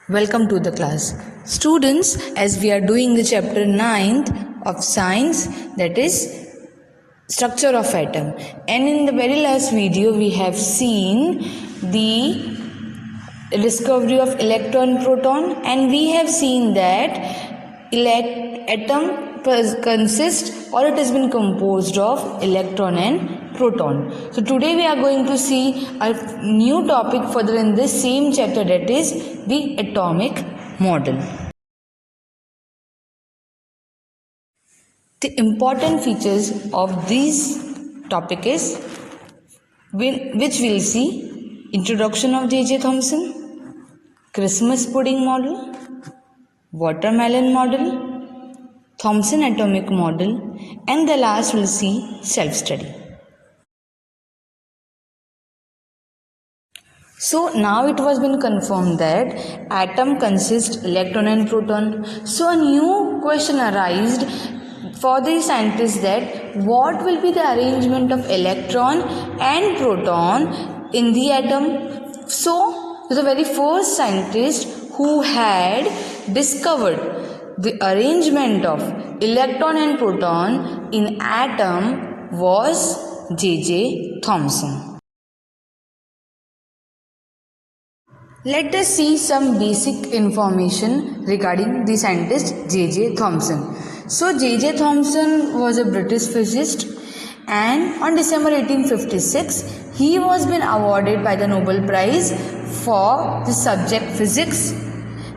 Welcome to the class. Students, as we are doing the chapter 9th of science, that is structure of atom, and in the very last video we have seen the discovery of electron proton, and we have seen that atom consists or it has been composed of electron and proton. So today we are going to see a new topic further in this same chapter, that is the atomic model. The important features of this topic is which we'll see: introduction of J.J. Thomson, Christmas pudding model, watermelon model, Thomson atomic model, and the last we'll see self-study. So now it was been confirmed that atom consists electron and proton. So a new question arose for the scientists, that what will be the arrangement of electron and proton in the atom. So the very first scientist who had discovered the arrangement of electron and proton in atom was J.J. Thomson. Let us see some basic information regarding the scientist J.J. Thomson. So J.J. Thomson was a British physicist, and on December 1856 he was been awarded by the Nobel Prize for the subject physics,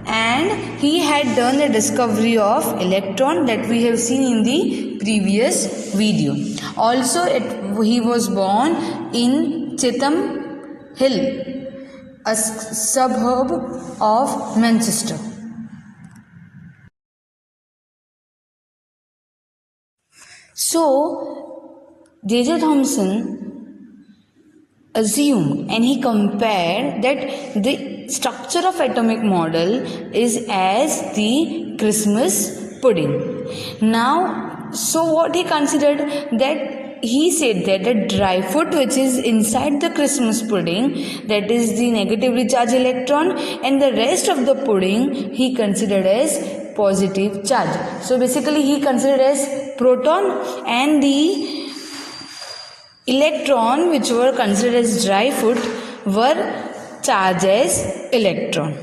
and he had done the discovery of electron that we have seen in the previous video. Also he was born in Chatham Hill, a suburb of Manchester. So J.J. Thomson assumed and he compared that the structure of atomic model is as the Christmas pudding. Now, so what he considered, that he said that the dry fruit which is inside the Christmas pudding, that is the negatively charged electron, and the rest of the pudding he considered as positive charge. So basically he considered as proton, and the electron which were considered as dry fruit were charged as electron.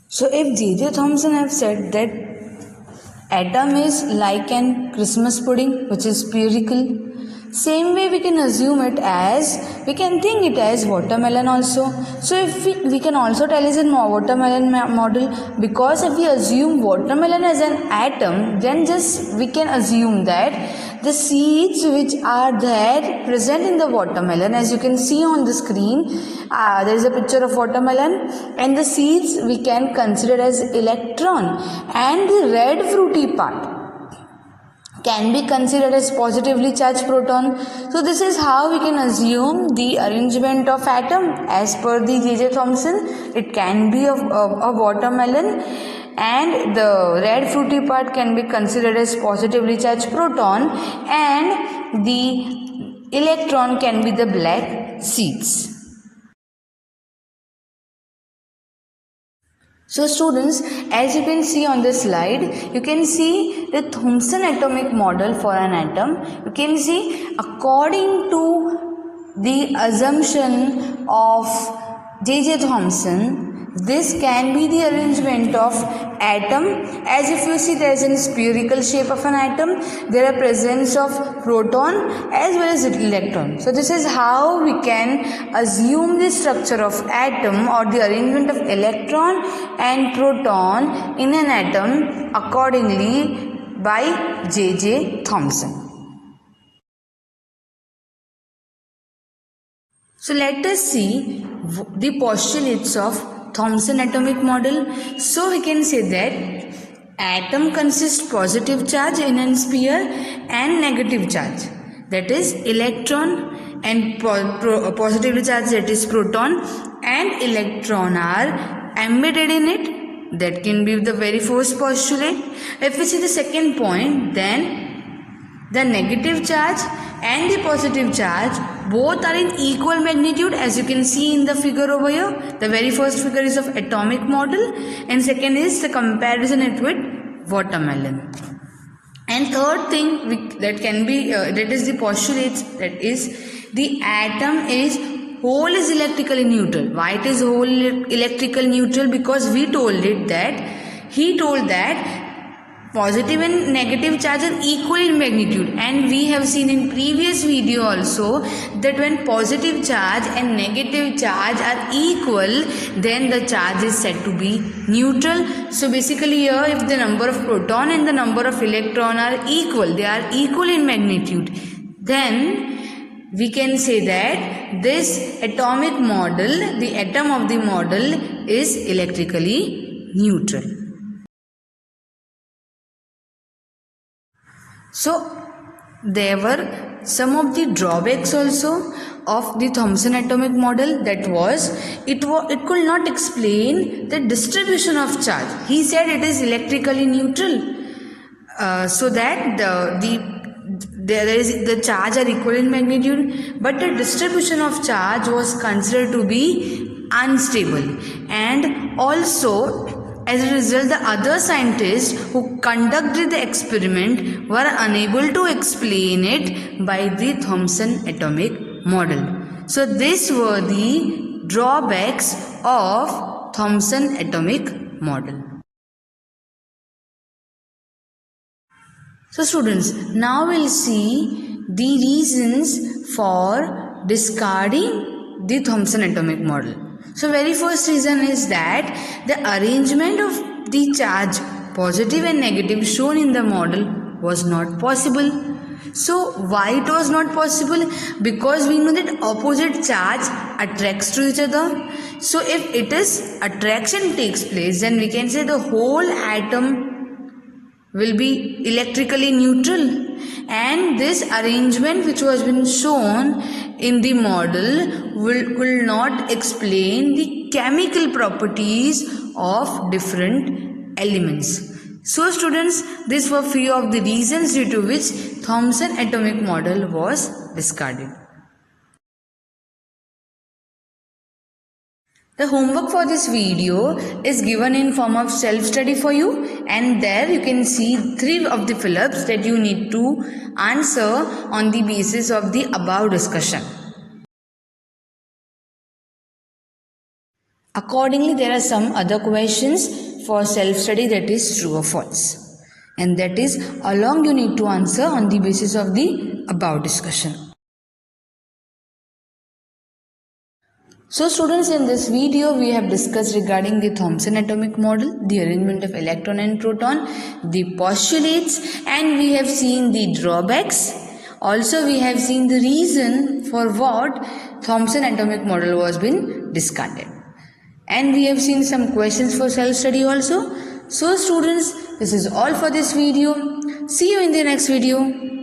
So if J.J. Thomson have said that atom is like an Christmas pudding which is spherical, same way we can assume it as, we can think it as watermelon also. So if we can also tell it in watermelon model, because if we assume watermelon as an atom, then just we can assume that the seeds which are there present in the watermelon, as you can see on the screen, there is a picture of watermelon, and the seeds we can consider as electron, and the red fruity part can be considered as positively charged proton. So this is how we can assume the arrangement of atom as per the J.J. Thomson. It can be of watermelon, and the red fruity part can be considered as positively charged proton, and the electron can be the black seeds. So students, as you can see on this slide, you can see the Thomson atomic model for an atom. You can see according to the assumption of J.J. Thomson, this can be the arrangement of atom. As if you see, there is a spherical shape of an atom, there are presence of proton as well as electron. So this is how we can assume the structure of atom or the arrangement of electron and proton in an atom accordingly by J.J. Thomson. So let us see the postulates of Thomson atomic model. So we can say that atom consists positive charge in a sphere and negative charge, that is electron, and positively charged, that is proton, and electron are embedded in it. That can be the very first postulate. If we see the second point, then the negative charge and the positive charge both are in equal magnitude, as you can see in the figure over here. The very first figure is of atomic model and second is the comparison it with watermelon. And third thing that can be that is the postulates, that is the atom is whole is electrically neutral. Why it is whole electrical neutral? Because he told that positive and negative charge are equal in magnitude, and we have seen in previous video also that when positive charge and negative charge are equal, then the charge is said to be neutral. So basically here, if the number of proton and the number of electron are equal, they are equal in magnitude, then we can say that this atomic model, the atom of the model, is electrically neutral. So there were some of the drawbacks also of the Thomson atomic model. That was, it could not explain the distribution of charge. He said it is electrically neutral, so that the charge are equal in magnitude, but the distribution of charge was considered to be unstable, and also as a result, the other scientists who conducted the experiment were unable to explain it by the Thomson atomic model. So these were the drawbacks of Thomson atomic model. So students, now we'll see the reasons for discarding the Thomson atomic model. So very first reason is that the arrangement of the charge positive and negative shown in the model was not possible. So why it was not possible? Because we know that opposite charge attracts to each other. So if it is attraction takes place, then we can say the whole atom will be electrically neutral, and this arrangement which was been shown in the model will not explain the chemical properties of different elements. So students, these were few of the reasons due to which Thomson atomic model was discarded. The homework for this video is given in form of self-study for you, and there you can see 3 of the fill-ups that you need to answer on the basis of the above discussion. Accordingly, there are some other questions for self-study, that is true or false, and that is along you need to answer on the basis of the above discussion. So students, in this video we have discussed regarding the Thomson atomic model, the arrangement of electron and proton, the postulates, and we have seen the drawbacks. Also we have seen the reason for what Thomson atomic model was been discarded. And we have seen some questions for self-study also. So students, this is all for this video. See you in the next video.